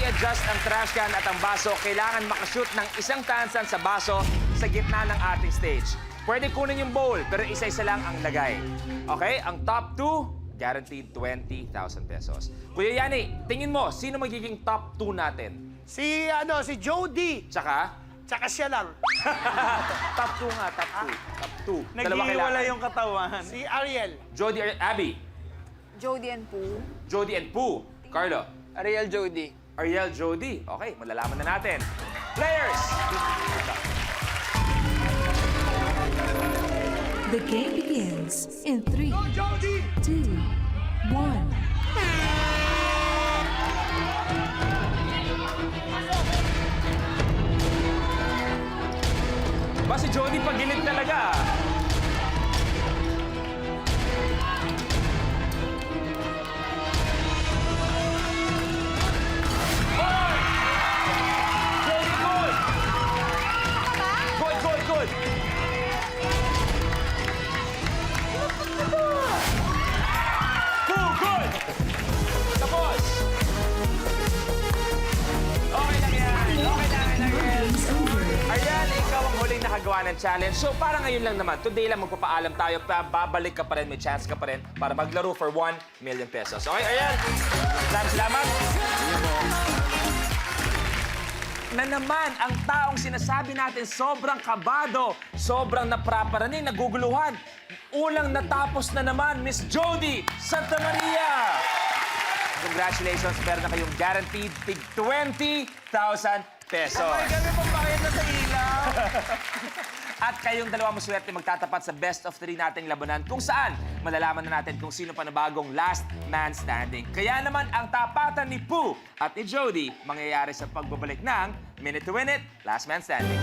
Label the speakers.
Speaker 1: i-adjust ang trash can at ang baso, kailangan makashoot ng isang tansan sa baso sa gitna ng ating stage. Pwede kunin yung bowl, pero isa-isa lang ang lagay. Okay? Ang top 2, guaranteed 20,000 pesos. Kuya Yani, tingin mo, sino magiging top 2 natin?
Speaker 2: Si Jody.
Speaker 1: Tsaka?
Speaker 2: Tsaka siya lang.
Speaker 1: Top 2 nga, top 2. Top 2.
Speaker 3: Naghihiwala yung katawan.
Speaker 2: Si Ariel.
Speaker 1: Jody, Abby.
Speaker 4: Jody and Pooh.
Speaker 1: Jody and Pooh. Carlo.
Speaker 3: Ariel Jody.
Speaker 1: Ariel Jody. Okay, malalaman na natin. Players!
Speaker 5: The game begins in 3, 2, 1.
Speaker 1: Ba, si Jody pagilid talaga. Jody, good! Good, good, good! Good! Tapos! Okay lang yan. Okay lang,
Speaker 5: Game's over.
Speaker 1: Ayan, ikaw ang huling nakagawa ng challenge. So, parang ngayon lang naman, today lang magpapaalam tayo, babalik ka pa rin, may chance ka pa rin para maglaro for 1 million pesos. Okay, ayan. Salamat. Na naman, ang taong sinasabi natin sobrang kabado, sobrang napraparaning, naguguluhan. Ulang natapos na naman, Miss Jody Santa Maria. Congratulations, meron na kayong guaranteed tig 20,000 pesos.
Speaker 3: Ay, kami pambayad na sa ilaw.
Speaker 1: At kayong dalawa maswerte magtatapat sa best of 3 nating labanan kung saan malalaman na natin kung sino panabagong last man standing. Kaya naman ang tapatan ni Pooh at ni Jody mangyayari sa pagbabalik ng Minute to Win It, Last Man Standing.